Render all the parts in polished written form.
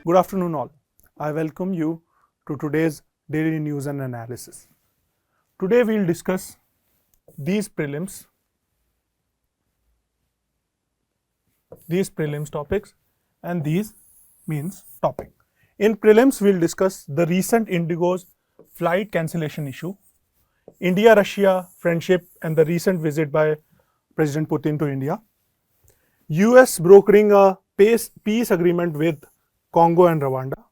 Good afternoon all. I welcome you to today's daily news and analysis. Today we will discuss these prelims topics and these means topic. In prelims we will discuss the recent Indigo's flight cancellation issue, India-Russia friendship and the recent visit by President Putin to India, US brokering a peace agreement with Congo and Rwanda,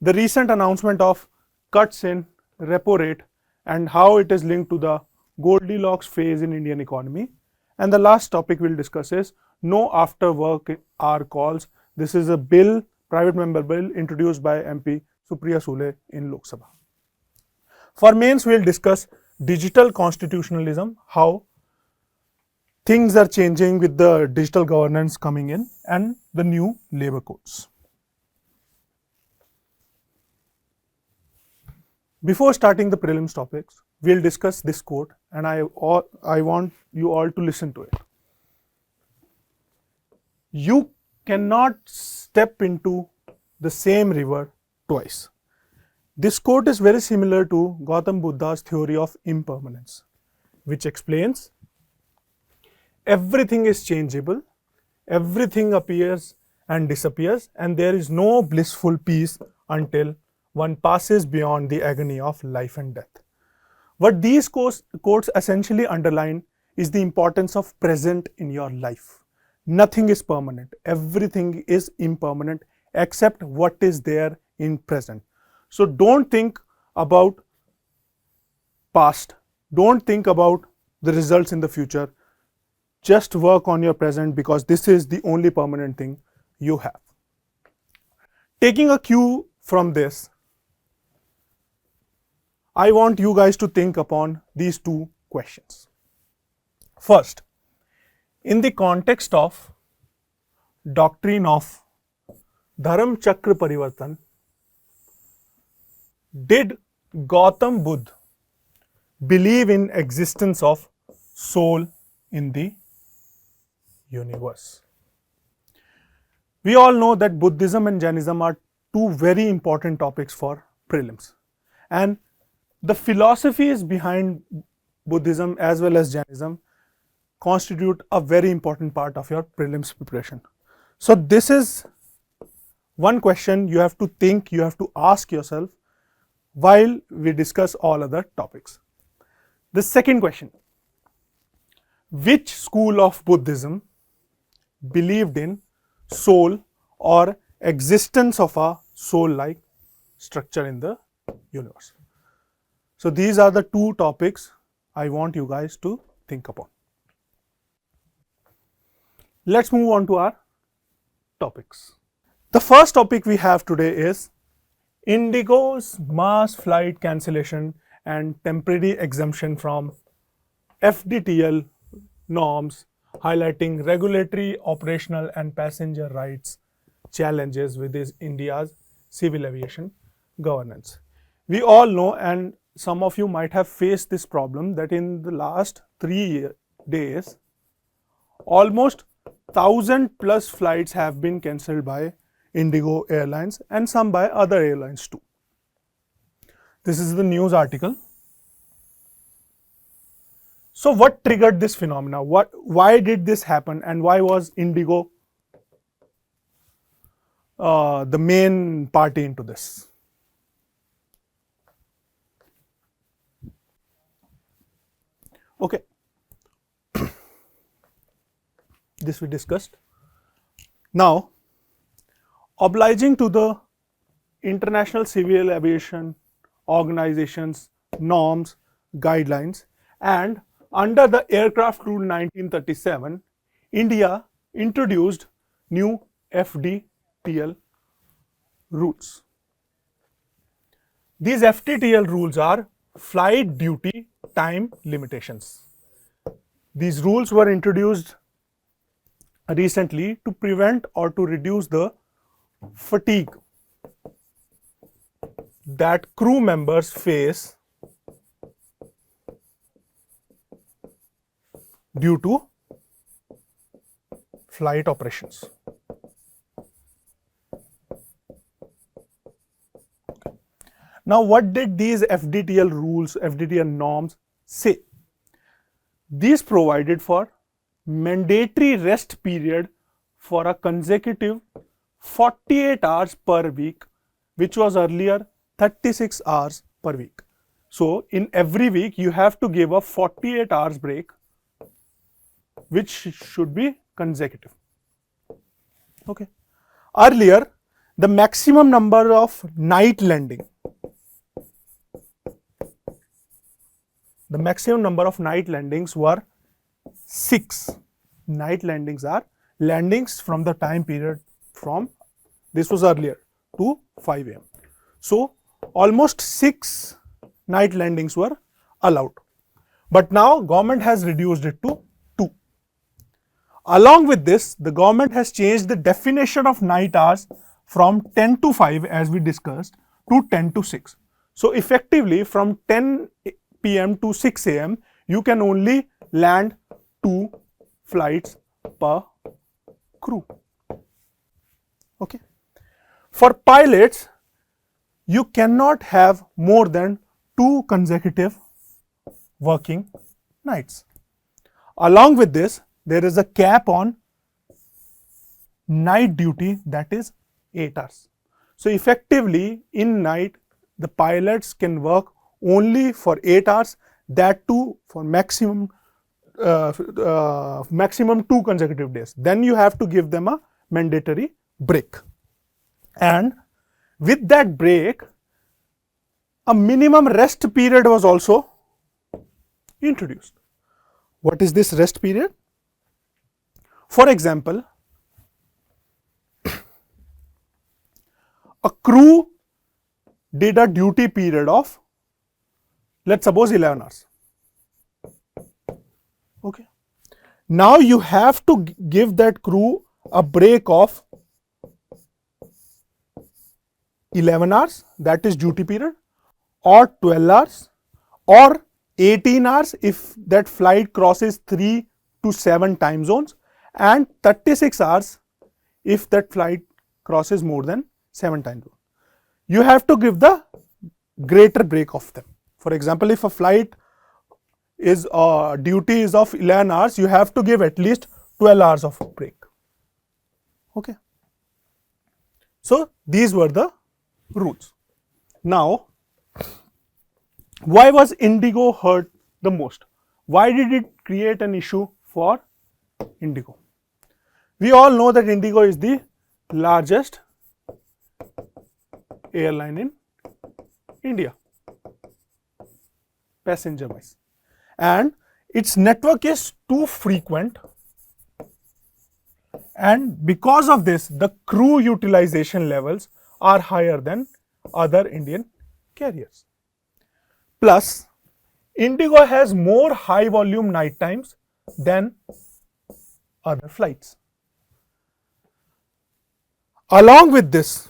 the recent announcement of cuts in repo rate and how it is linked to the Goldilocks phase in Indian economy, and the last topic we'll discuss is no after work hour calls. This is a bill, private member bill introduced by MP Supriya Sule in Lok Sabha. For mains we'll discuss digital constitutionalism, how things are changing with the digital governance coming in and the new labor codes. Before starting the prelims topics, we'll discuss this quote and I want you all to listen to it. You cannot step into the same river twice. This quote is very similar to Gautam Buddha's theory of impermanence, which explains everything is changeable, everything appears and disappears, and there is no blissful peace until one passes beyond the agony of life and death. What these quotes essentially underline is the importance of present in your life. Nothing is permanent, everything is impermanent except what is there in present. So don't think about past, don't think about the results in the future, just work on your present because this is the only permanent thing you have. Taking a cue from this, I want you guys to think upon these two questions. First, in the context of doctrine of Dharam Chakra Parivartan, did Gautam Buddha believe in existence of soul in the universe? We all know that Buddhism and Jainism are two very important topics for prelims, and the philosophies behind Buddhism as well as Jainism constitute a very important part of your prelims preparation. So this is one question you have to think, you have to ask yourself while we discuss all other topics. The second question, which school of Buddhism believed in soul or existence of a soul-like structure in the universe? So these are the two topics I want you guys to think upon. Let's move on to our topics. The first topic we have today is Indigo's mass flight cancellation and temporary exemption from FDTL norms, highlighting regulatory, operational and passenger rights challenges with India's civil aviation governance. We all know, and some of you might have faced this problem, that in the last 3 days, almost 1,000 plus flights have been cancelled by Indigo Airlines and some by other airlines too. This is the news article. So what triggered this phenomena? Why did this happen and why was Indigo the main party into this? Okay, this we discussed. Now, obliging to the International Civil Aviation Organization's norms, guidelines, and under the Aircraft Rule 1937, India introduced new FDTL rules. These FDTL rules are flight duty time limitations. These rules were introduced recently to prevent or to reduce the fatigue that crew members face due to flight operations. Now, what did these FDTL rules, FDTL norms say? These provided for mandatory rest period for a consecutive 48 hours per week, which was earlier 36 hours per week. So, in every week you have to give a 48 hours break, which should be consecutive. Okay. Earlier, the maximum number of night landings were 6. Night landings are landings from the time period from, this was earlier, to 5 AM. So, almost 6 night landings were allowed. But now government has reduced it to 2. Along with this, the government has changed the definition of night hours from 10 to 5, as we discussed, to 10 to 6. So, effectively from 10 PM to 6 AM, you can only land 2 flights per crew. Okay. For pilots, you cannot have more than 2 consecutive working nights. Along with this, there is a cap on night duty, that is 8 hours. So, effectively in night, the pilots can work only for 8 hours, that too for maximum 2 consecutive days. Then you have to give them a mandatory break. And with that break, a minimum rest period was also introduced. What is this rest period? For example, a crew did a duty period of, let's suppose, 11 hours. Okay. Now you have to give that crew a break of 11 hours, that is duty period, or 12 hours, or 18 hours if that flight crosses 3 to 7 time zones, and 36 hours if that flight crosses more than 7 time zones. You have to give the greater break of them. For example, if a flight is duty is of 11 hours, you have to give at least 12 hours of break. Okay. So, these were the rules. Now, why was Indigo hurt the most? Why did it create an issue for Indigo? We all know that Indigo is the largest airline in India, passenger wise, and its network is too frequent, and because of this, the crew utilization levels are higher than other Indian carriers. Plus, Indigo has more high volume night times than other flights. Along with this,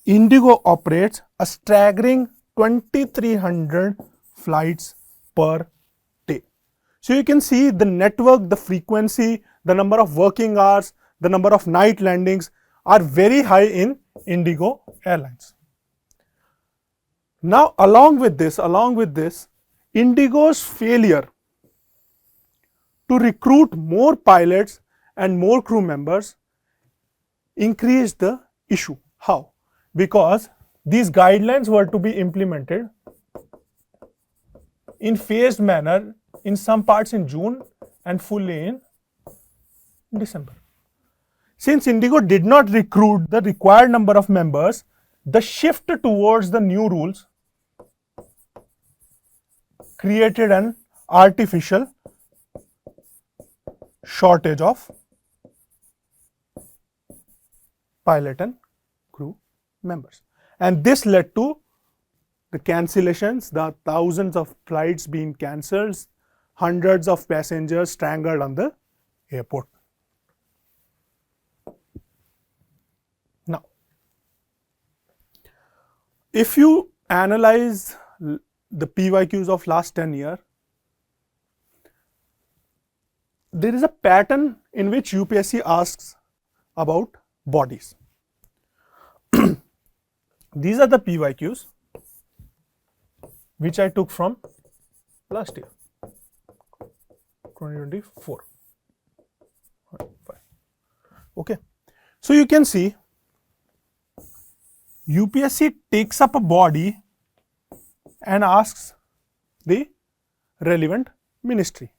Indigo operates a staggering 2,300 flights per day. So, you can see the network, the frequency, the number of working hours, the number of night landings are very high in Indigo Airlines. Now, along with this, Indigo's failure to recruit more pilots and more crew members increased the issue. How? Because these guidelines were to be implemented in phased manner, in some parts in June and fully in December. Since Indigo did not recruit the required number of members, the shift towards the new rules created an artificial shortage of pilot and crew members, and this led to the cancellations, the thousands of flights being cancelled, hundreds of passengers strangled on the airport. Now, if you analyze the PYQs of last 10 years, there is a pattern in which UPSC asks about bodies. These are the PYQs. which I took from last year, 2024. Okay, so you can see UPSC takes up a body and asks the relevant ministry.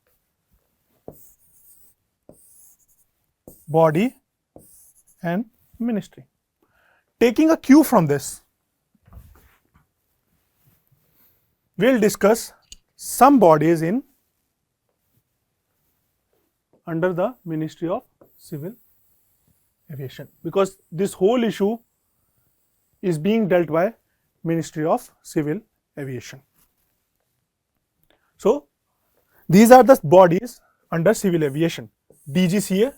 Body and ministry. Taking a cue from this, we'll discuss some bodies in under the Ministry of Civil Aviation, because this whole issue is being dealt by Ministry of Civil Aviation. So these are the bodies under civil aviation. DGCA,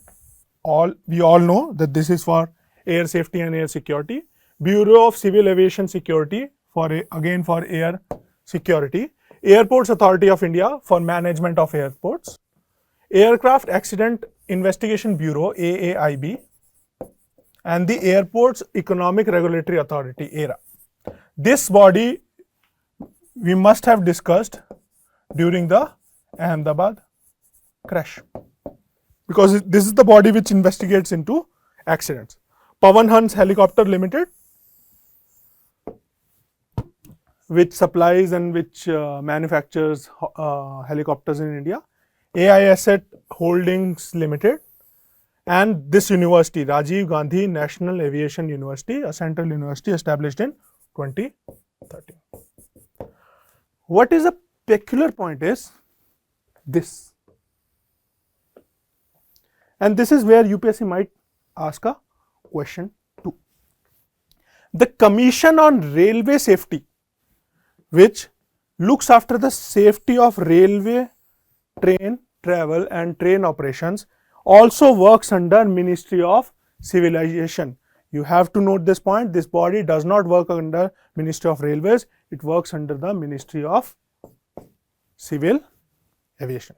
we all know that this is for air safety and air security. Bureau of Civil Aviation Security for again for air security. Airports Authority of India for management of airports. Aircraft Accident Investigation Bureau, AAIB, and the Airports Economic Regulatory Authority, AERA. This body we must have discussed during the Ahmedabad crash, because this is the body which investigates into accidents. Pawan Hans Helicopter Limited, which supplies and which manufactures helicopters in India. AI Asset Holdings Limited, and this university, Rajiv Gandhi National Aviation University, a central university established in 2013. What is a peculiar point is this, and this is where UPSC might ask a question too. The Commission on Railway Safety, which looks after the safety of railway, train travel and train operations, also works under Ministry of Civil Aviation. You have to note this point, this body does not work under Ministry of Railways, it works under the Ministry of Civil Aviation.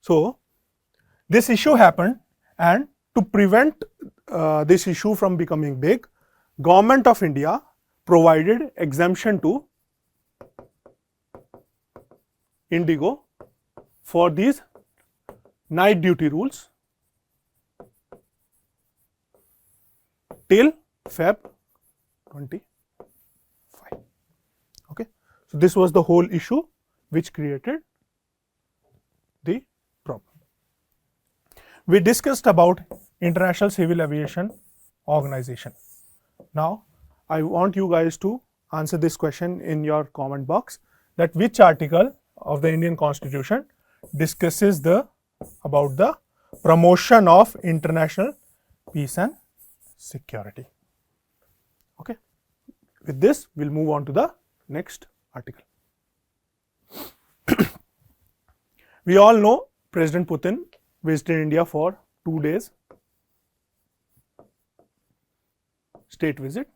So this issue happened, and to prevent this issue from becoming big, Government of India provided exemption to Indigo for these night duty rules till Feb 25. Okay. So this was the whole issue which created the problem. We discussed about International Civil Aviation Organization. Now I want you guys to answer this question in your comment box, that which article of the Indian Constitution discusses about the promotion of international peace and security. Okay. With this, we'll move on to the next article. We all know President Putin visited India for 2 days state visit,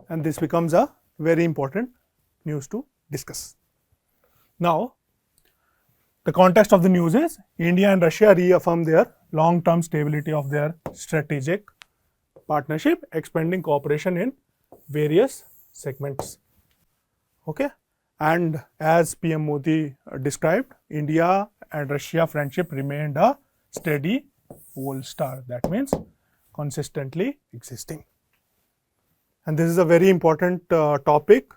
and this becomes a very important news to discuss. Now, the context of the news is India and Russia reaffirm their long-term stability of their strategic partnership, expanding cooperation in various segments. Okay, and as PM Modi described, India and Russia friendship remained a steady pole star. That means consistently existing. And this is a very important topic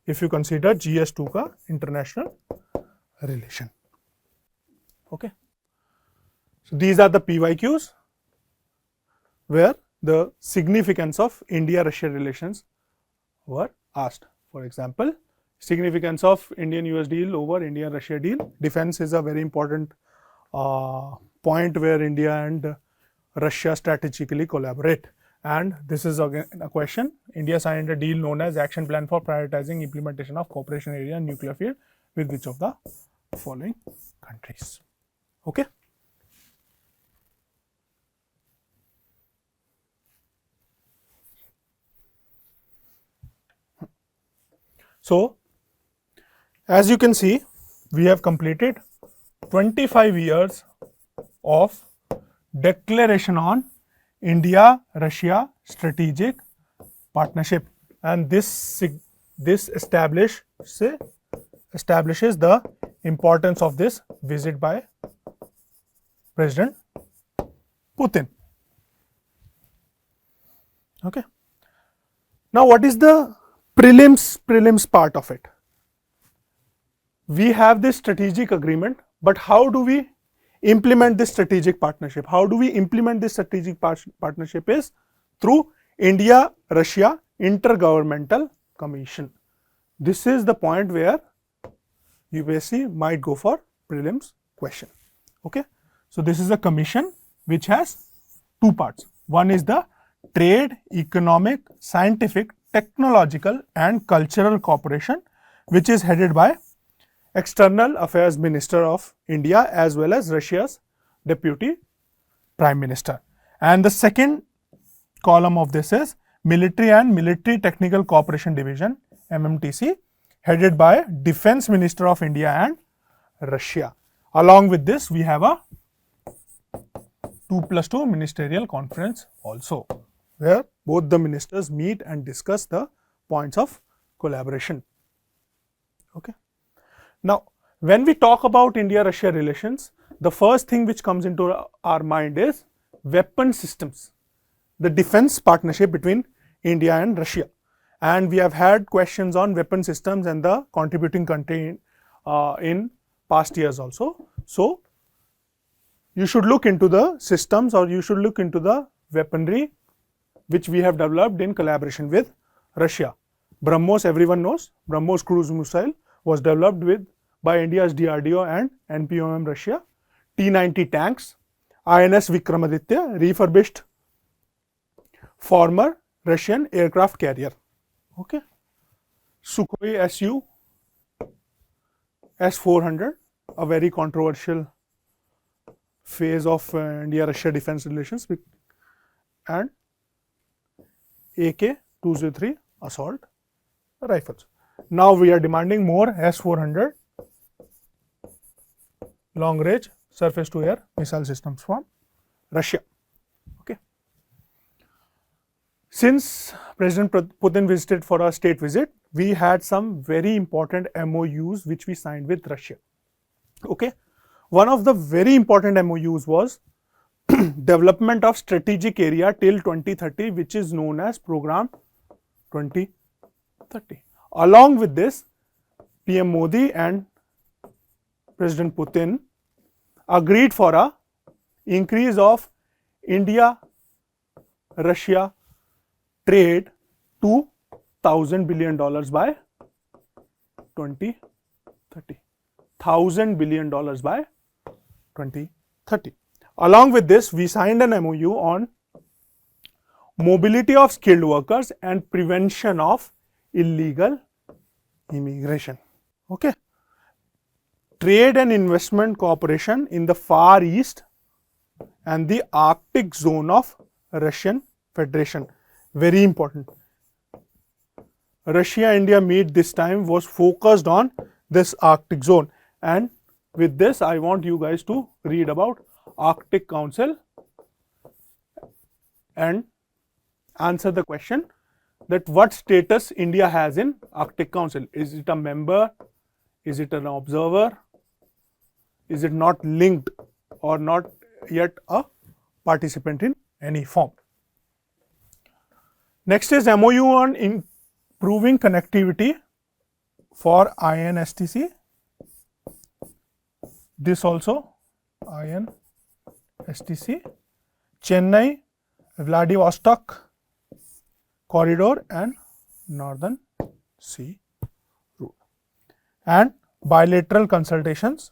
if you consider GS2 ka international relation. Okay. So these are the PYQs where the significance of India-Russia relations were asked. For example, significance of Indian-US deal over India-Russia deal. Defense is a very important point where India and Russia strategically collaborate. And this is again a question. India signed a deal known as Action Plan for Prioritizing Implementation of Cooperation Area and Nuclear Field with which of the following countries. Okay. So, as you can see, we have completed 25 years of declaration on India-Russia strategic partnership. and this establishes the importance of this visit by President Putin. Okay. Now, what is the prelims part of it? We have this strategic agreement, but how do we implement this strategic partnership? How do we implement this strategic partnership is through India-Russia Intergovernmental Commission. This is the point where UPSC might go for prelims question. Okay. So, this is a commission which has two parts. One is the trade, economic, scientific, technological and cultural cooperation, which is headed by External Affairs Minister of India as well as Russia's Deputy Prime Minister. And the second column of this is Military and Military Technical Cooperation Division, MMTC, headed by Defense Minister of India and Russia. Along with this, we have a 2+2 ministerial conference also, where both the ministers meet and discuss the points of collaboration. Okay. Now, when we talk about India-Russia relations, the first thing which comes into our mind is weapon systems, the defense partnership between India and Russia. And we have had questions on weapon systems and the contributing country in past years also. So, you should look into the systems or you should look into the weaponry which we have developed in collaboration with Russia. BrahMos, everyone knows, BrahMos cruise missile was developed by India's DRDO and NPOM Russia. T-90 tanks, INS Vikramaditya, refurbished former Russian aircraft carrier. Okay. Sukhoi Su S-400, a very controversial phase of India-Russia defense relations, and AK-203 assault rifles. Now we are demanding more S-400 long range surface to air missile systems from Russia. Okay. Since President Putin visited for a state visit, we had some very important MOUs which we signed with Russia. Okay. One of the very important MOUs was development of strategic area till 2030, which is known as Program 2030. Along with this, PM Modi and President Putin agreed for a increase of India-Russia trade to $1,000 billion by 2030. $1,000 billion by 2030. Along with this, we signed an MOU on mobility of skilled workers and prevention of illegal immigration. Okay. Trade and investment cooperation in the Far East and the Arctic zone of Russian Federation. Very important. Russia-India meet this time was focused on this Arctic zone, and with this I want you guys to read about Arctic Council and answer the question that what status India has in Arctic Council. Is it a member? Is it an observer? Is it not linked or not yet a participant in any form? Next is MOU on improving connectivity for INSTC. This also INSTC, Chennai, Vladivostok corridor and Northern Sea route, and bilateral consultations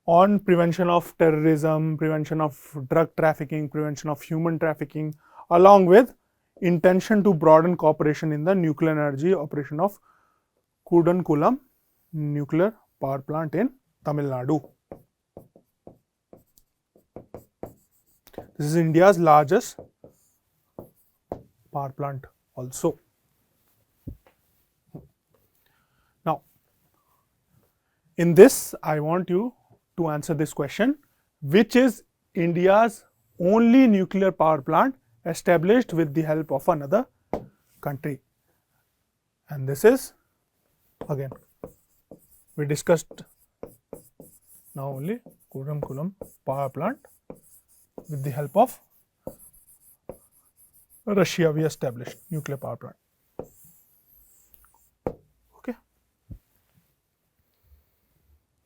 on prevention of terrorism, prevention of drug trafficking, prevention of human trafficking, along with intention to broaden cooperation in the nuclear energy operation of Kudankulam nuclear power plant in Tamil Nadu. This is India's largest power plant also. Now, in this I want you to answer this question: which is India's only nuclear power plant established with the help of another country. And this is, again, we discussed now only Kuram power plant. With the help of Russia, we established nuclear power plant. Okay.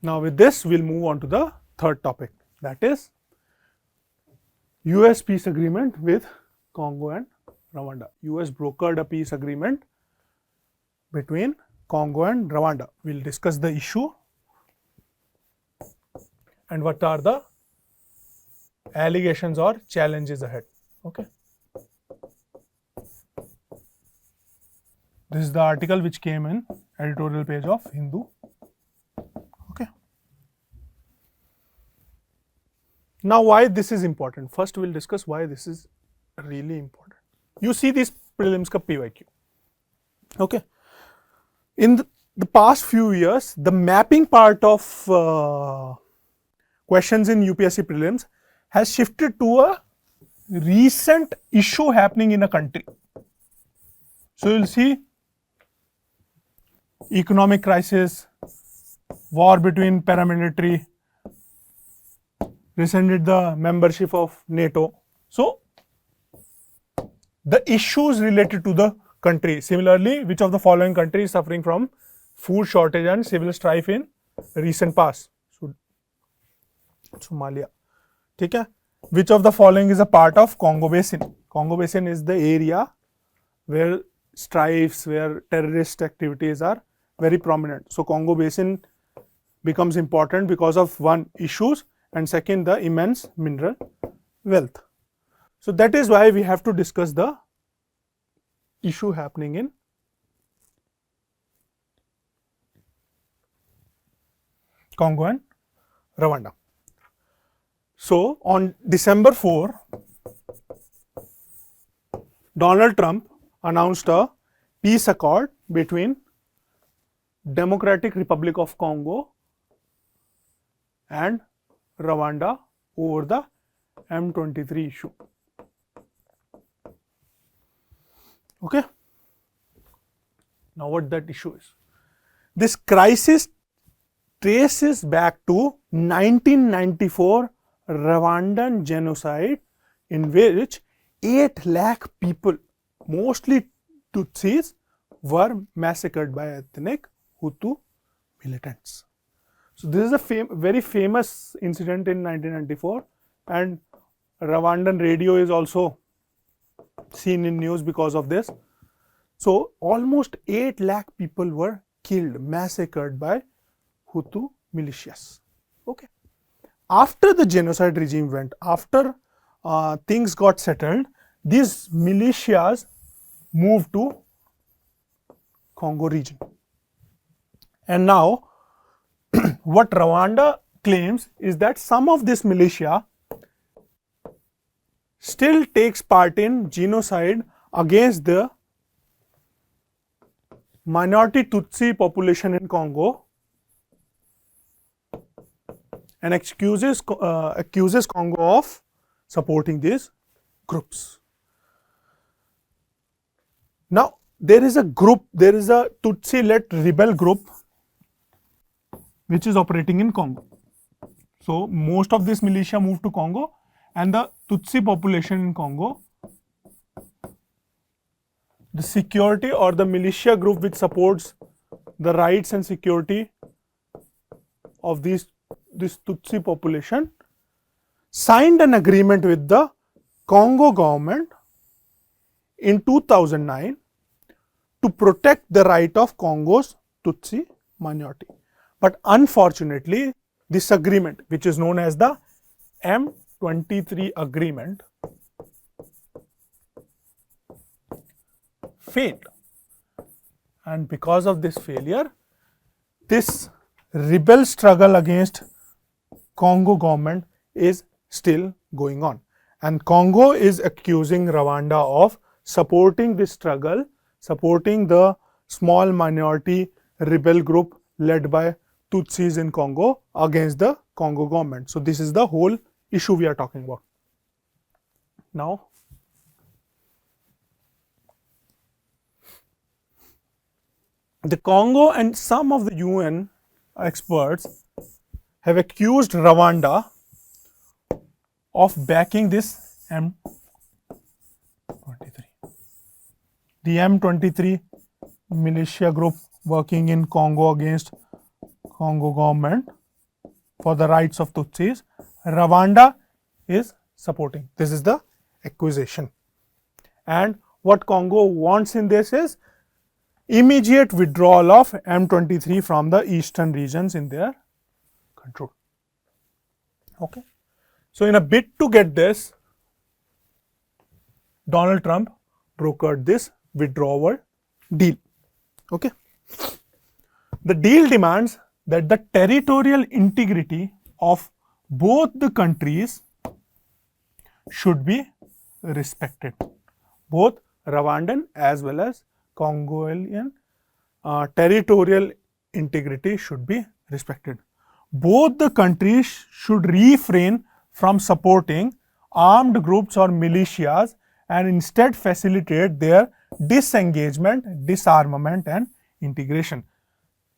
Now with this, we'll move on to the third topic, that is US peace agreement with Congo and Rwanda. US brokered a peace agreement between Congo and Rwanda. We'll discuss the issue and what are the allegations or challenges ahead. Okay. This is the article which came in editorial page of Hindu. Okay. Now, why this is important? First, we'll discuss why this is really important. You see this prelims ka PYQ. Okay. In the past few years, the mapping part of questions in UPSC prelims has shifted to a recent issue happening in a country. So you'll see economic crisis, war between paramilitary, rescinded the membership of NATO. So the issues related to the country. Similarly, which of the following countries suffering from food shortage and civil strife in recent past? Somalia. Okay. Which of the following is a part of Congo Basin? Congo Basin is the area where strifes, where terrorist activities are very prominent. So Congo Basin becomes important because of one, issues, and second, the immense mineral wealth. So that is why we have to discuss the issue happening in Congo and Rwanda. So on December 4, Donald Trump announced a peace accord between Democratic Republic of Congo and Rwanda over the M23 issue. Okay. Now what that issue is? This crisis traces back to 1994 Rwandan genocide, in which 8 lakh people, mostly Tutsis, were massacred by ethnic Hutu militants. So this is a very famous incident in 1994, and Rwandan radio is also seen in news because of this. So almost 8 lakh people were killed, massacred by Hutu militias. Okay. After the genocide regime went, after things got settled, these militias moved to Congo region. And now what Rwanda claims is that some of this militia still takes part in genocide against the minority Tutsi population in Congo, and accuses Congo of supporting these groups. Now there is a Tutsi-led rebel group which is operating in Congo. So most of this militia moved to Congo, and the Tutsi population in Congo, the security or the militia group which supports the rights and security of this Tutsi population, signed an agreement with the Congo government in 2009 to protect the right of Congo's Tutsi minority. But unfortunately, this agreement, which is known as the M23 agreement, failed. And because of this failure, this rebel struggle against Congo government is still going on. And Congo is accusing Rwanda of supporting this struggle, supporting the small minority rebel group led by Tutsis in Congo against the Congo government. So this is the whole issue we are talking about. Now, the Congo and some of the UN experts have accused Rwanda of backing this M23. The M23 militia group working in Congo against Congo government for the rights of Tutsis, Rwanda is supporting. This is the accusation. And what Congo wants in this is immediate withdrawal of M23 from the eastern regions in their control. Okay. So, in a bid to get this, Donald Trump brokered this withdrawal deal. Okay. The deal demands that the territorial integrity of both the countries should be respected. Both Rwandan as well as Congolian territorial integrity should be respected. Both the countries should refrain from supporting armed groups or militias and instead facilitate their disengagement, disarmament and integration.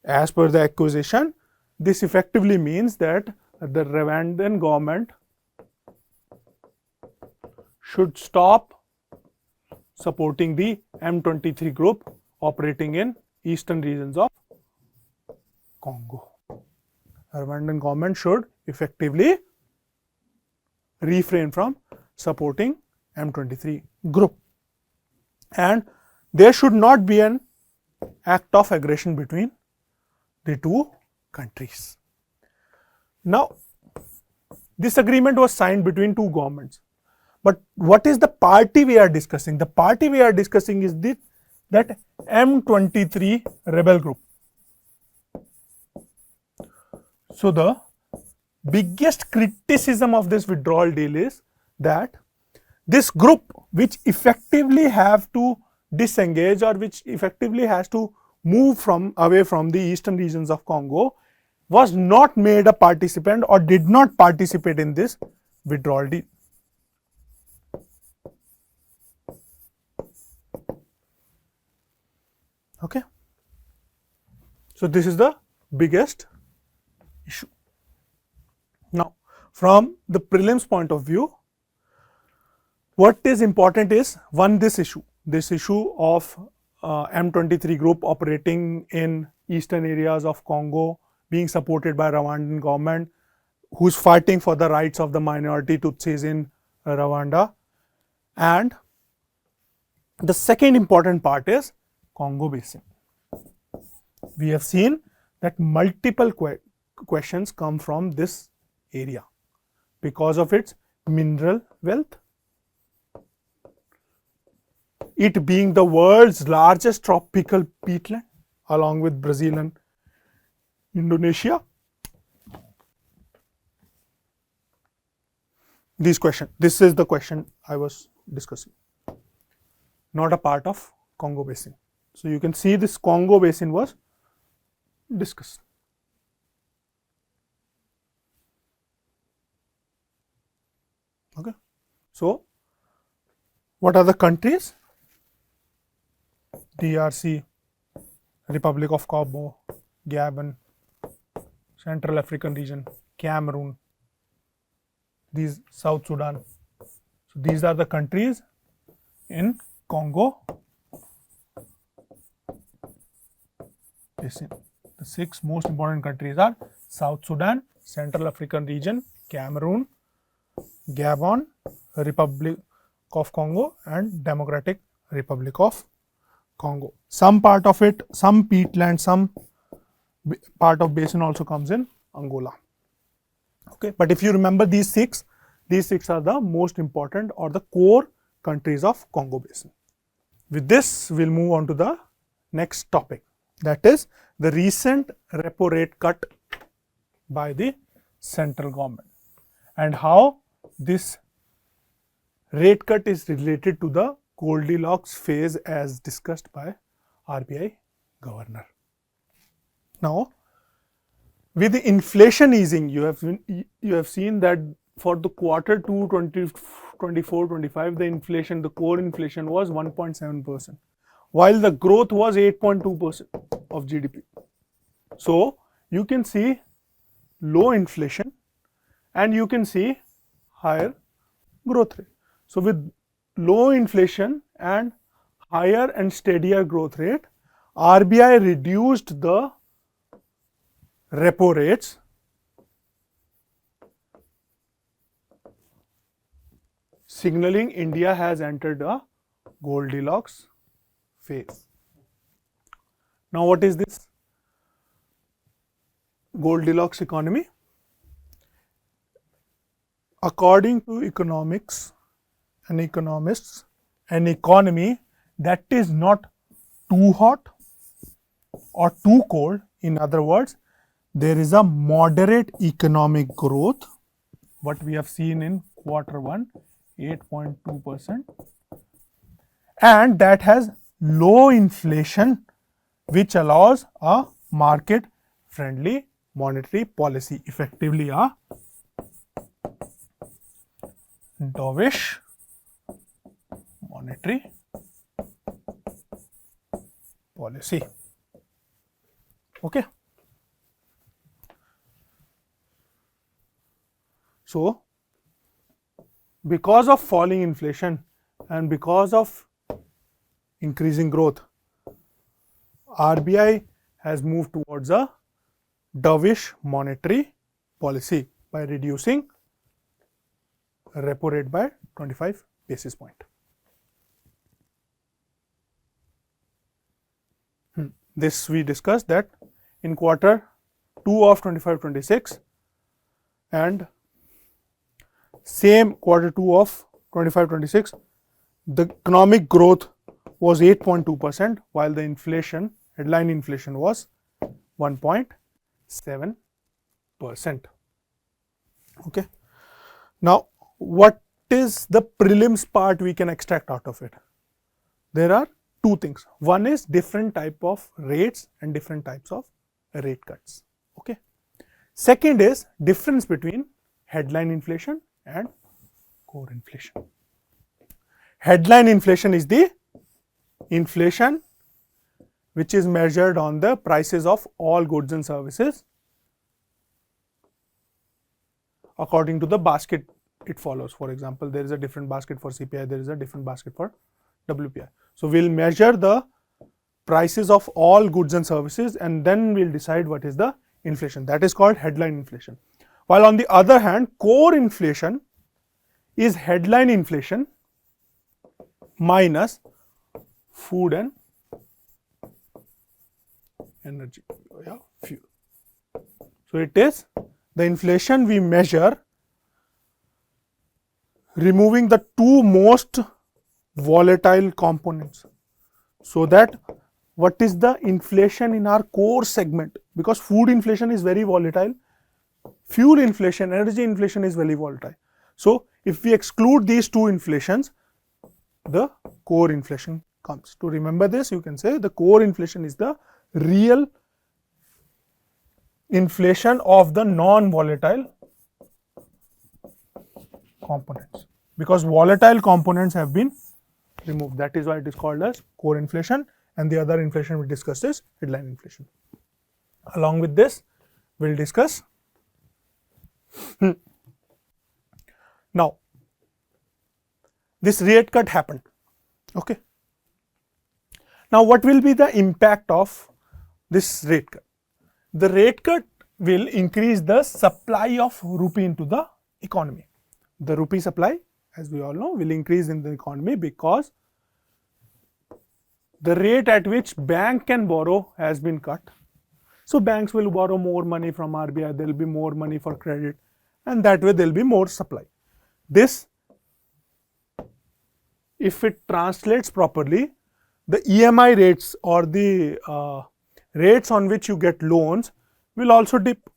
As per the accusation, this effectively means that the Rwandan government should stop supporting the M23 group operating in eastern regions of Congo. Rwandan government should effectively refrain from supporting M23 group, and there should not be an act of aggression between the two countries. Now, this agreement was signed between two governments, but what is the party we are discussing? The party we are discussing is that M23 rebel group. So, the biggest criticism of this withdrawal deal is that this group, which effectively have to disengage or which effectively has to move away from the eastern regions of Congo, was not made a participant or did not participate in this withdrawal deal. Okay. So, this is the biggest issue. Now, from the prelims point of view, what is important is one, this issue of M23 group operating in eastern areas of Congo, being supported by Rwandan government, who is fighting for the rights of the minority Tutsis in Rwanda. And the second important part is Congo Basin. We have seen that multiple questions come from this area because of its mineral wealth, it being the world's largest tropical peatland along with Brazil and Indonesia. This is the question I was discussing, not a part of Congo Basin. So, you can see this Congo Basin was discussed. Okay. So, what are the countries? DRC, Republic of Congo, Gabon, Central African region, Cameroon, these South Sudan. So, these are the countries in Congo Basin. The 6 most important countries are South Sudan, Central African region, Cameroon, Gabon, Republic of Congo and Democratic Republic of Congo. Some part of it, some peatland, some part of basin also comes in Angola. Okay, but if you remember these six are the most important or the core countries of Congo Basin. With this, we'll move on to the next topic, that is the recent repo rate cut by the central government and how this rate cut is related to the Goldilocks phase as discussed by RBI governor. Now, with the inflation easing, you have seen that for the quarter 2 24-25, the core inflation was 1.7%. while the growth was 8.2% of GDP. So you can see low inflation and you can see higher growth rate. So with low inflation and higher and steadier growth rate, RBI reduced the repo rates signaling India has entered a Goldilocks phase. Now what is this Goldilocks economy? According to economics and economists, an economy that is not too hot or too cold, in other words, there is a moderate economic growth, what we have seen in quarter 1, 8.2%, and that has low inflation, which allows a market friendly monetary policy, effectively a dovish monetary policy. Okay. So because of falling inflation and because of increasing growth, RBI has moved towards a dovish monetary policy by reducing repo rate by 25 basis point. This we discussed that in quarter 2 of 25-26 and same quarter 2 of 25-26, the economic growth was 8.2%, while the inflation, headline inflation, was 1.7%. Okay. Now, what is the prelims part we can extract out of it? There are two things. One is different type of rates and different types of rate cuts. Okay. Second is difference between headline inflation and core inflation. Headline inflation is the inflation which is measured on the prices of all goods and services according to the basket it follows. For example, there is a different basket for CPI, there is a different basket for WPI. So we'll measure the prices of all goods and services and then we'll decide what is the inflation. That is called headline inflation. While on the other hand, core inflation is headline inflation minus food and energy, fuel. So it is the inflation we measure removing the two most volatile components, so that what is the inflation in our core segment, because food inflation is very volatile, fuel inflation, energy inflation is very volatile. So if we exclude these two inflations, the core inflation comes. To remember this, you can say the core inflation is the real inflation of the non-volatile components, because volatile components have been removed. That is why it is called as core inflation, and the other inflation we discussed is headline inflation. Along with this, we will discuss now this rate cut happened. Okay. Now what will be the impact of this rate cut? The rate cut will increase the supply of rupee into the economy. The rupee supply, as we all know, will increase in the economy because the rate at which bank can borrow has been cut. So banks will borrow more money from RBI, there will be more money for credit, and that way there will be more supply. This, if it translates properly, the EMI rates or the rates on which you get loans will also dip,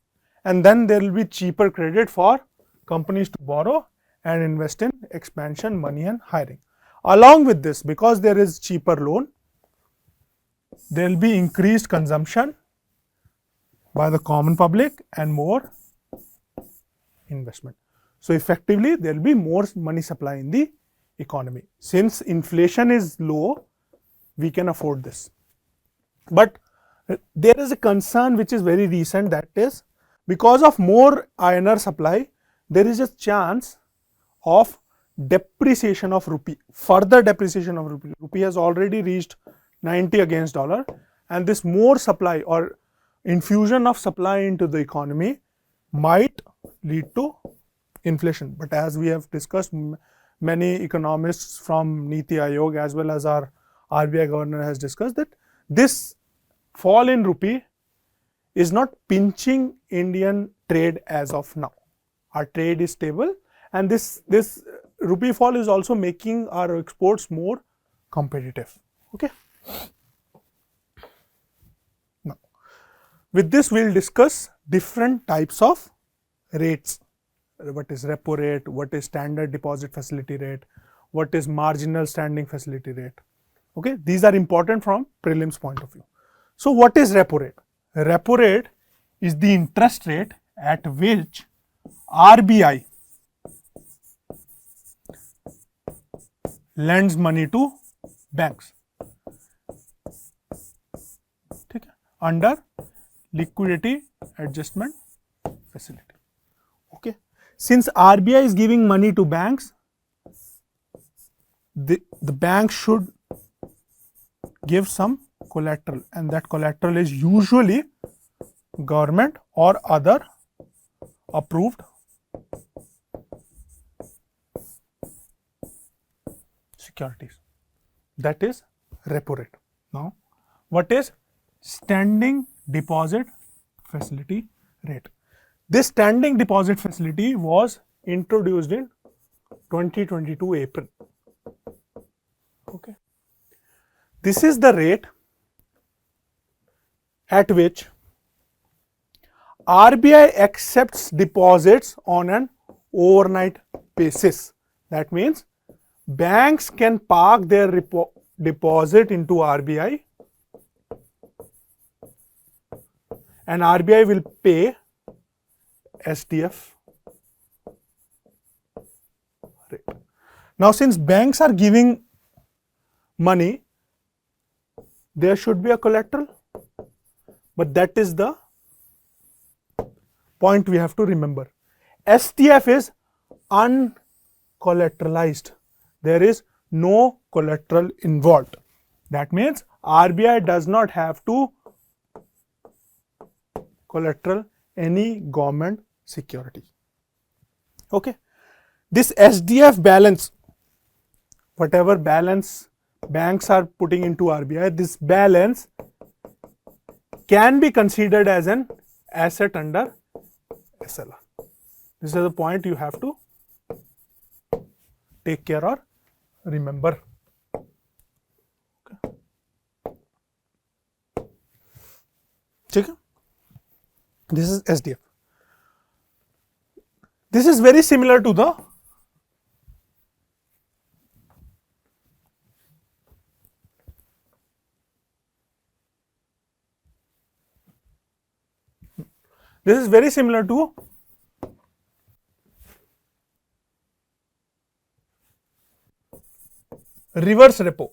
and then there will be cheaper credit for companies to borrow and invest in expansion, money and hiring. Along with this, because there is cheaper loan, there will be increased consumption by the common public and more investment. So effectively, there will be more money supply in the economy. Since inflation is low, we can afford this. But there is a concern which is very recent, that is because of more iron ore supply, there is a chance of depreciation of rupee, further depreciation of rupee. Rupee has already reached 90 against dollar, and this more supply or infusion of supply into the economy might lead to inflation. But as we have discussed, many economists from Niti Aayog as well as our RBI governor has discussed that this fall in rupee is not pinching Indian trade as of now. Our trade is stable, and this rupee fall is also making our exports more competitive. Okay. Now, with this we will discuss different types of rates. What is repo rate, what is standard deposit facility rate, what is marginal standing facility rate. Okay, these are important from prelims point of view. So, what is repo rate? Repo rate is the interest rate at which RBI lends money to banks under liquidity adjustment facility. Okay. Since RBI is giving money to banks, the bank should give some collateral, and that collateral is usually government or other approved securities. That is repo rate. Now, what is standing deposit facility rate? This standing deposit facility was introduced in 2022 April. Okay. This is the rate at which RBI accepts deposits on an overnight basis. That means banks can park their deposit into RBI, and RBI will pay SDF rate. Now, since banks are giving money, there should be a collateral, but that is the point we have to remember. SDF is uncollateralized. There is no collateral involved. That means RBI does not have to collateral any government security. Okay. This SDF balance, whatever balance banks are putting into RBI, this balance can be considered as an asset under SLR. This is the point you have to take care or remember. Okay. This is SDF. This is very similar to the reverse repo.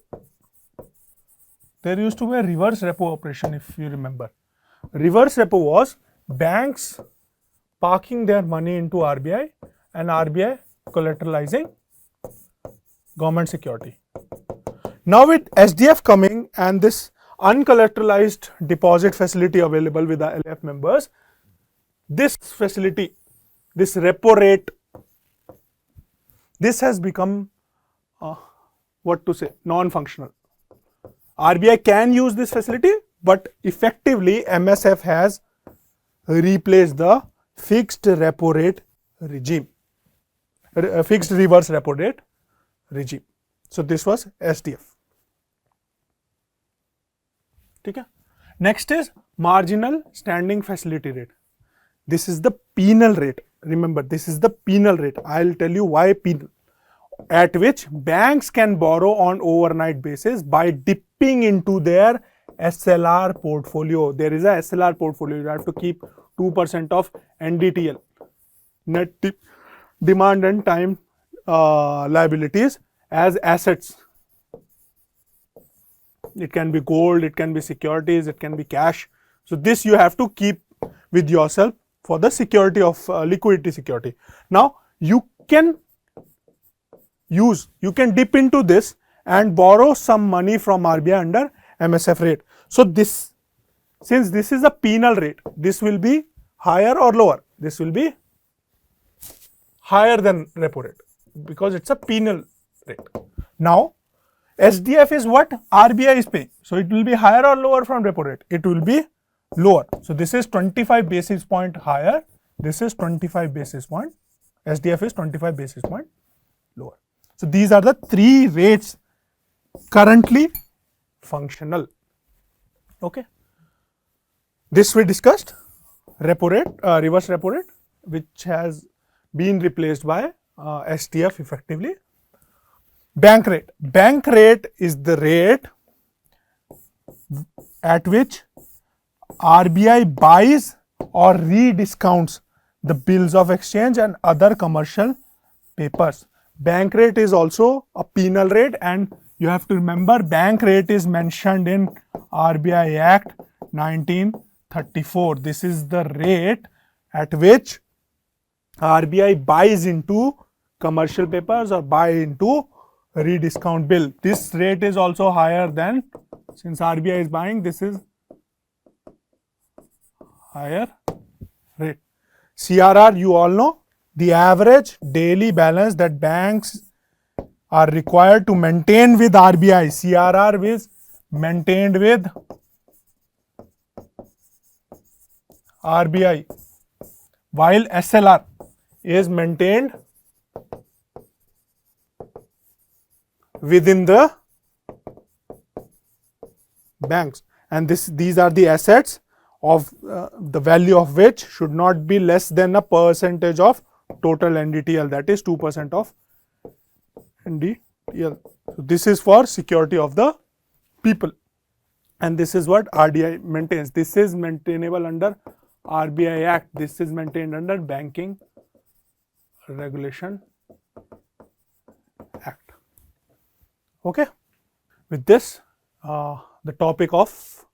There used to be a reverse repo operation, if you remember. Reverse repo was banks parking their money into RBI and RBI collateralizing government security. Now, with SDF coming and this uncollateralized deposit facility available with the LF members, this facility, this repo rate, this has become non-functional. RBI can use this facility, but effectively MSF has replaced the fixed repo rate regime, fixed reverse repo rate regime. So, this was SDF. Okay. Next is marginal standing facility rate. This is the penal rate. Remember, this is the penal rate. I will tell you why penal. At which banks can borrow on overnight basis by dipping into their SLR portfolio. There is a SLR portfolio. You have to keep 2% of NDTL, net demand and time liabilities, as assets. it can be gold, it can be securities, it can be cash. So this you have to keep with yourself for the security of liquidity security. Now you can dip into this and borrow some money from RBI under MSF rate. So this, since this is a penal rate, this will be higher or lower? This will be higher than repo rate because it's a penal rate. Now SDF is what RBI is paying. So it will be higher or lower from repo rate? It will be lower. So this is 25 basis point higher. This is 25 basis point. SDF is 25 basis point lower. So these are the three rates currently functional. Okay. This we discussed. Repo rate, reverse repo rate, which has been replaced by SDF effectively. Bank rate. Bank rate is the rate at which RBI buys or rediscounts the bills of exchange and other commercial papers. Bank rate is also a penal rate, and you have to remember bank rate is mentioned in RBI Act 1934. This is the rate at which RBI buys into commercial papers or buy into rediscount bill. This rate is also higher than, since RBI is buying, this is higher rate. CRR, you all know, the average daily balance that banks are required to maintain with RBI. CRR is maintained with RBI, while SLR is maintained within the banks, and these are the assets of the value of which should not be less than a percentage of total NDTL, that is 2% of NDTL. So this is for security of the people, and this is what RDI maintains. This is maintainable under RBI Act. This is maintained under Banking Regulation Act. Okay. With this, the topic of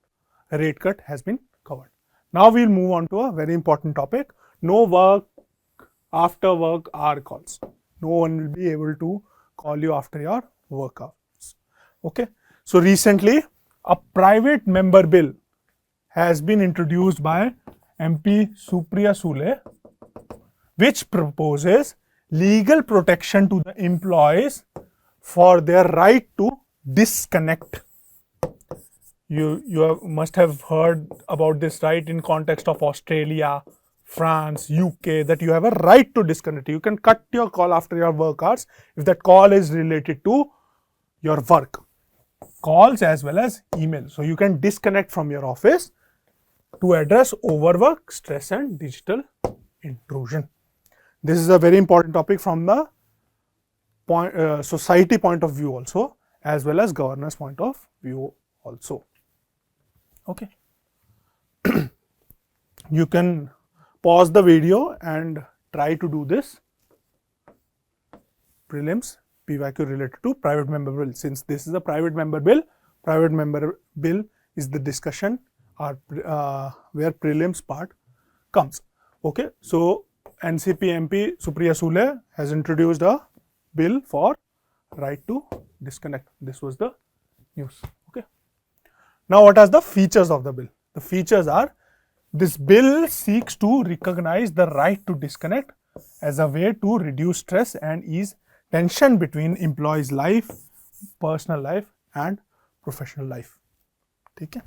rate cut has been covered. Now we will move on to a very important topic. No work after work hour calls. No one will be able to call you after your work hours. Okay. So recently a private member bill has been introduced by MP Supriya Sule, which proposes legal protection to the employees for their right to disconnect. You must have heard about this right in context of Australia, France, UK, that you have a right to disconnect. You can cut your call after your work hours if that call is related to your work, calls as well as email. So you can disconnect from your office to address overwork, stress and digital intrusion. This is a very important topic from the society point of view also, as well as governance point of view also. Okay. You can pause the video and try to do this prelims PYQ related to private member bill. Since this is a private member bill is the discussion or where prelims part comes. Okay. So NCP MP Supriya Sule has introduced a bill for right to disconnect. This was the news. Okay. Now what are the features of the bill? The features are, this bill seeks to recognize the right to disconnect as a way to reduce stress and ease tension between employees' life, personal life and professional life. Okay.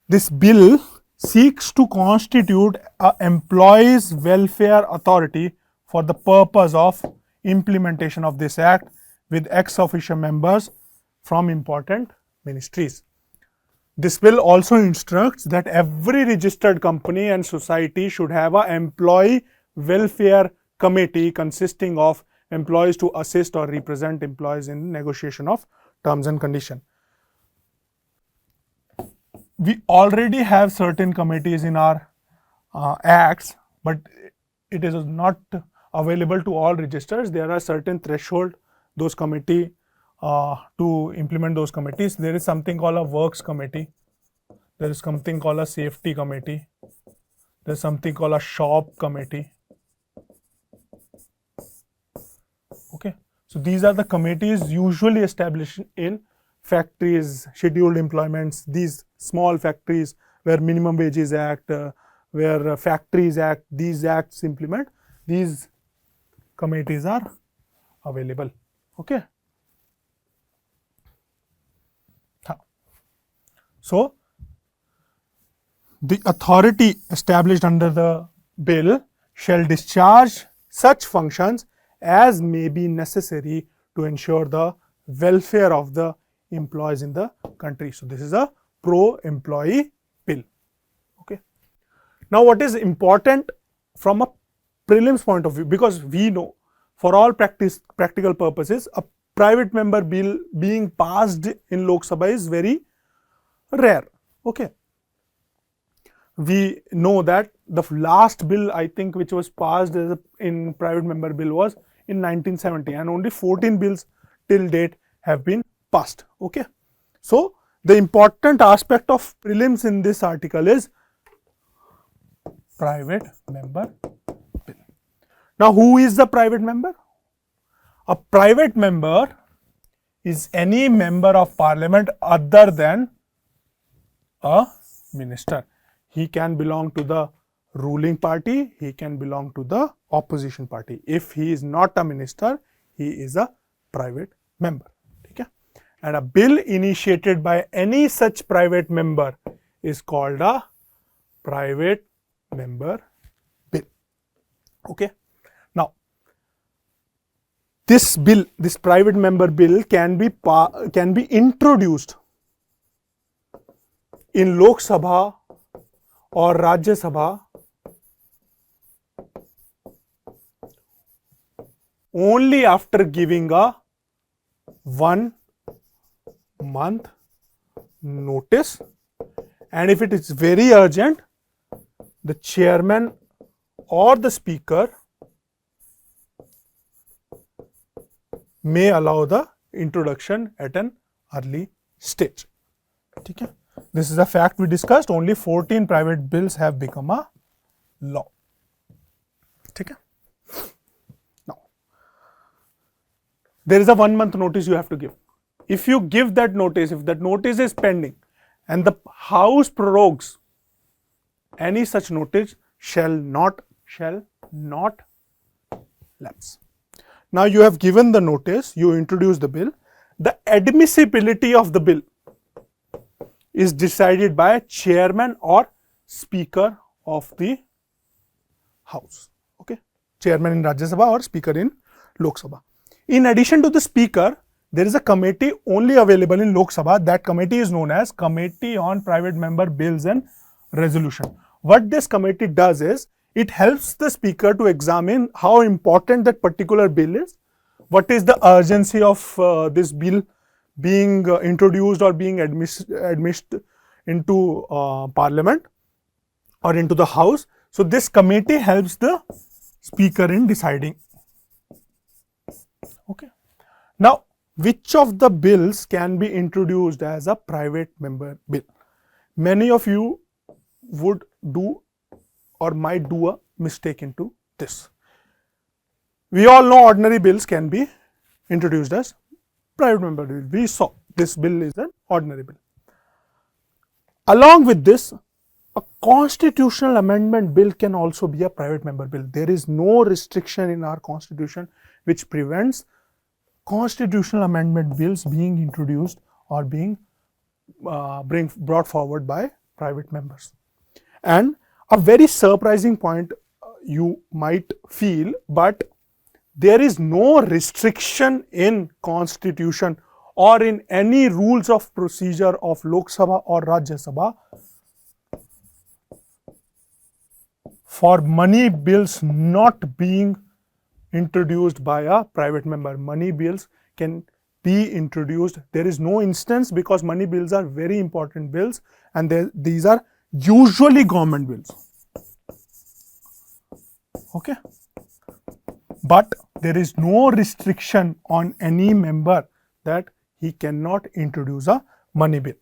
This bill seeks to constitute an employees' welfare authority for the purpose of implementation of this act with ex officio members from important ministries. This bill also instructs that every registered company and society should have an employee welfare committee consisting of employees to assist or represent employees in negotiation of terms and conditions. We already have certain committees in our acts, but it is not available to all registers. There are certain threshold those committee to implement those committees. There is something called a works committee. There is something called a safety committee. There is something called a shop committee. Okay, so these are the committees usually established in factories, scheduled employments, these small factories where minimum wages act, where factories act, these acts implement, these committees are available. Okay. So the authority established under the bill shall discharge such functions as may be necessary to ensure the welfare of the employees in the country. So this is a pro-employee bill. Okay. Now what is important from a prelims point of view, because we know for all practical purposes a private member bill being passed in Lok Sabha is very rare. Okay. We know that the last bill I think which was passed as in private member bill was in 1970, and only 14 bills till date have been passed. Okay. So the important aspect of prelims in this article is private member bill. Now who is the private member? A private member is any member of parliament other than a minister. He can belong to the ruling party, he can belong to the opposition party. If he is not a minister, he is a private member. Okay? And a bill initiated by any such private member is called a private member bill. Okay? Now, this bill, this private member bill can be introduced in Lok Sabha or Rajya Sabha only after giving a 1 month notice, and if it is very urgent, the chairman or the speaker may allow the introduction at an early stage. Okay? This is a fact we discussed. Only 14 private bills have become a law. Okay? Now, there is a 1 month notice you have to give. If you give that notice, if that notice is pending and the House prorogues, any such notice shall not lapse. Now you have given the notice, you introduce the bill. The admissibility of the bill is decided by chairman or speaker of the House. Okay, chairman in Rajya Sabha or speaker in Lok Sabha. In addition to the speaker, there is a committee only available in Lok Sabha. That committee is known as Committee on Private Member Bills and Resolution. What this committee does is, it helps the speaker to examine how important that particular bill is, what is the urgency of this bill being introduced or being admitted into parliament or into the House. So this committee helps the speaker in deciding. Okay. Now, which of the bills can be introduced as a private member bill? Many of you would do or might do a mistake into this. We all know ordinary bills can be introduced as private member bill. We saw this bill is an ordinary bill. Along with this, a constitutional amendment bill can also be a private member bill. There is no restriction in our constitution which prevents constitutional amendment bills being introduced or being brought forward by private members. And a very surprising point you might feel, but there is no restriction in constitution or in any rules of procedure of Lok Sabha or Rajya Sabha for money bills not being introduced by a private member. Money bills can be introduced. There is no instance, because money bills are very important bills and these are usually government bills. Okay. But there is no restriction on any member that he cannot introduce a money bill.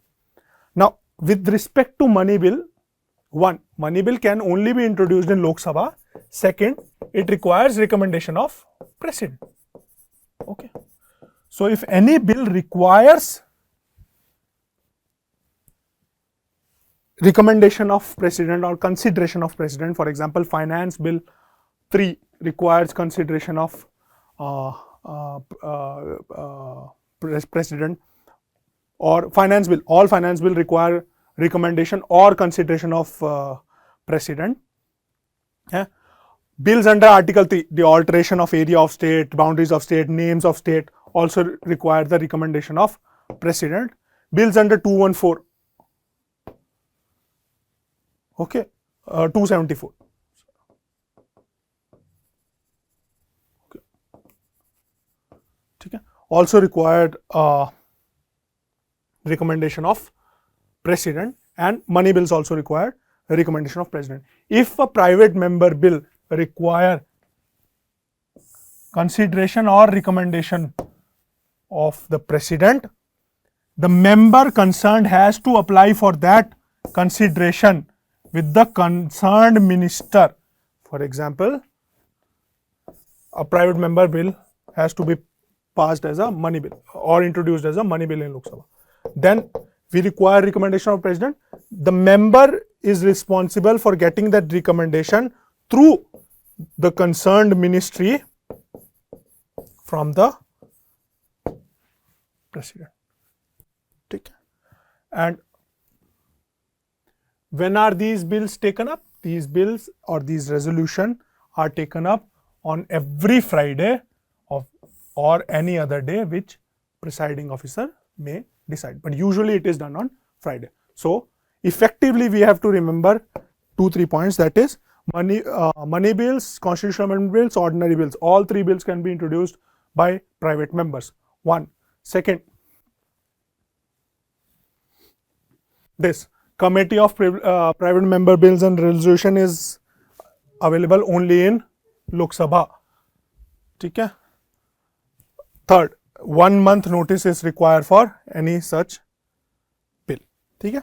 Now, with respect to money bill, one, money bill can only be introduced in Lok Sabha. Second, it requires recommendation of president. Okay. So, if any bill requires recommendation of president or consideration of president, for example, finance bill 3 requires consideration of president, or finance bill, all finance bill require recommendation or consideration of president. Yeah. Bills under article 3, the alteration of area of state, boundaries of state, names of state also require the recommendation of president. Bills under 214, okay, 274, okay, okay, also required recommendation of president, and money bills also required a recommendation of president. If a private member bill require consideration or recommendation of the president, the member concerned has to apply for that consideration with the concerned minister. For example, a private member bill has to be passed as a money bill or introduced as a money bill in Lok Sabha. Then we require recommendation of president. The member is responsible for getting that recommendation through the concerned ministry from the president. Okay. And when are these bills taken up? These bills or these resolution are taken up on every Friday of or any other day which presiding officer may decide, but usually it is done on Friday. So effectively we have to remember 2-3 points, that is money bills, constitutional amendment bills, ordinary bills. All 3 bills can be introduced by private members. One. Second, this committee of private member bills and resolution is available only in Lok Sabha. Okay. Third, 1 month notice is required for any such bill. Okay.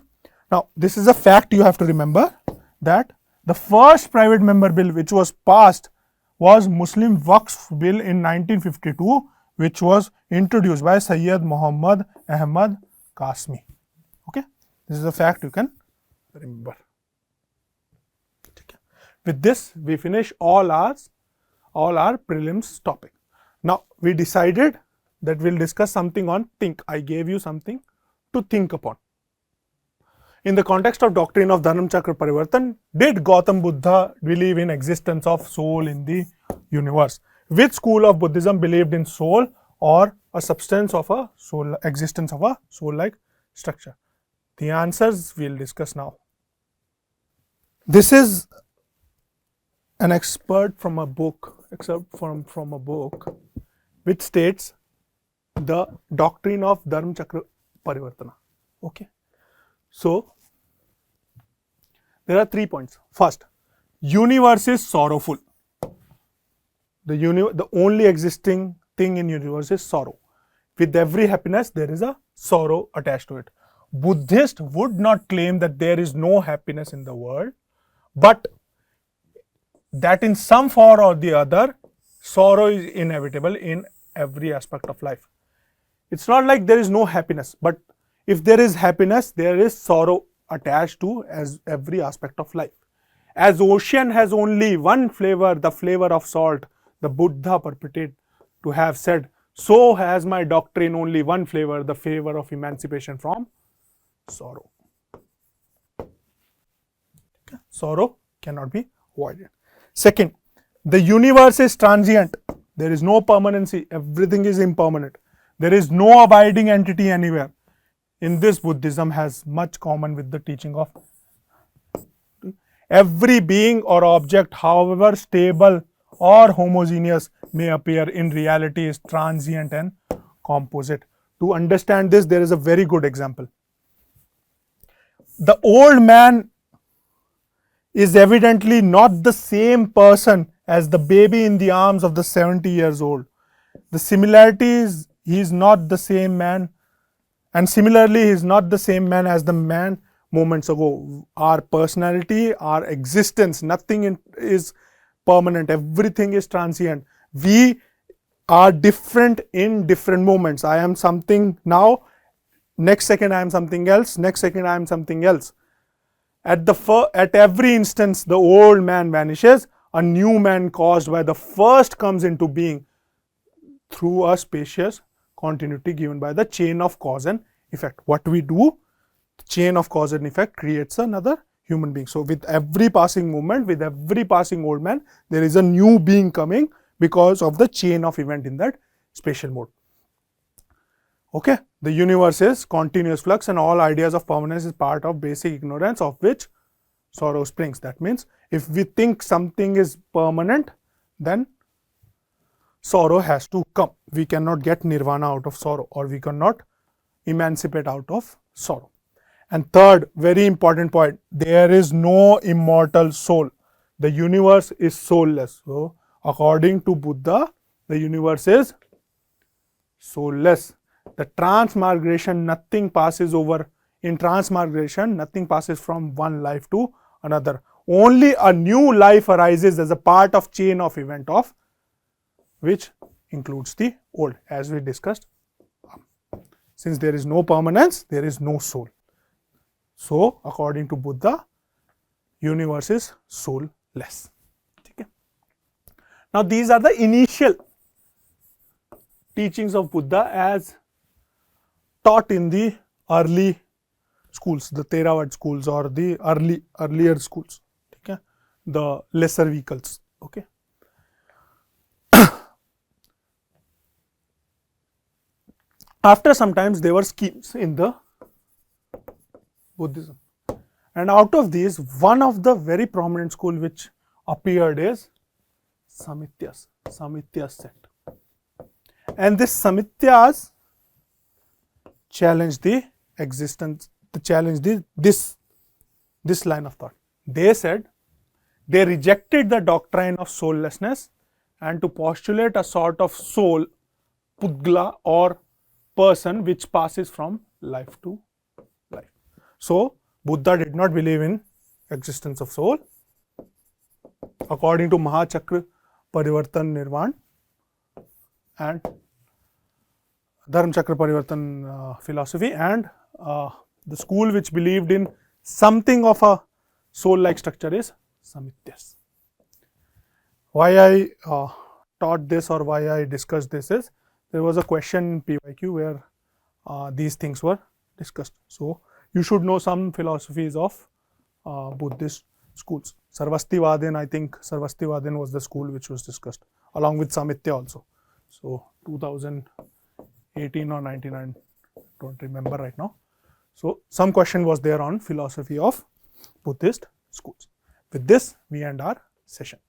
Now, this is a fact you have to remember, that the first private member bill which was passed was Muslim Waqf Bill in 1952, which was introduced by Sayyid Muhammad Ahmad Qasmi. Okay. This is a fact you can remember. Okay. With this, we finish all our prelims topic. Now, we decided that we'll discuss something on think. I gave you something to think upon. In the context of doctrine of Dharma Chakra Parivartan, did Gautam Buddha believe in existence of soul in the universe? Which school of Buddhism believed in soul or a substance of a soul, existence of a soul-like structure? The answers we'll discuss now. This is an excerpt from a book, which states the doctrine of Dharma Chakra Parivartana. Okay. So, there are 3 points. First, universe is sorrowful. The only existing thing in universe is sorrow. With every happiness, there is a sorrow attached to it. Buddhist would not claim that there is no happiness in the world, but that in some form or the other, sorrow is inevitable in every aspect of life. It's not like there is no happiness, but if there is happiness, there is sorrow attached to as every aspect of life. As ocean has only one flavor, the flavor of salt, the Buddha purported to have said, so has my doctrine only one flavor, the flavor of emancipation from sorrow. Okay. Sorrow cannot be avoided. Second, the universe is transient. There is no permanency. Everything is impermanent. There is no abiding entity anywhere. In this, Buddhism has much common with the teaching of every being or object, however stable or homogeneous may appear, in reality is transient and composite. To understand this, there is a very good example. The old man is evidently not the same person as the baby in the arms of the 70 years old. The similarities He is not the same man, and similarly he is not the same man as the man moments ago. Our personality, our existence, nothing is permanent, everything is transient. We are different in different moments. I am something now, next second I am something else, next second I am something else. At every instance the old man vanishes, a new man caused by the first comes into being through a spacious continuity given by the chain of cause and effect. What we do, the chain of cause and effect creates another human being. So with every passing moment, with every passing old man, there is a new being coming because of the chain of event in that spatial mode. Okay, the universe is continuous flux and all ideas of permanence is part of basic ignorance of which sorrow springs. That means if we think something is permanent, then sorrow has to come. We cannot get nirvana out of sorrow, or we cannot emancipate out of sorrow. And third, very important point, there is no immortal soul. The universe is soulless. So according to Buddha, the universe is soulless. The transmigration, nothing passes over. In transmigration, nothing passes from one life to another. Only a new life arises as a part of chain of event of which includes the old, as we discussed. Since there is no permanence, there is no soul. So according to Buddha, universe is soulless. Okay. Now these are the initial teachings of Buddha as taught in the early schools, the Theravada schools or the earlier schools, okay, the lesser vehicles. Okay. After sometimes there were schemes in the Buddhism, and out of these, one of the very prominent school which appeared is Samityas sect, and this Samityas challenge the existence, challenge this line of thought. They said they rejected the doctrine of soullessness and to postulate a sort of soul, pudgala or person which passes from life to life. So Buddha did not believe in existence of soul. According to Mahachakra Parivartan Nirvan and Dharmachakra Parivartan philosophy, and the school which believed in something of a soul-like structure is Samityas. Why I taught this or why I discussed this is there was a question in PYQ where these things were discussed. So you should know some philosophies of Buddhist schools. Sarvastivadin, I think Sarvastivadin was the school which was discussed along with Samitya also. So 2018 or 19, I don't remember right now. So some question was there on philosophy of Buddhist schools. With this, we end our session.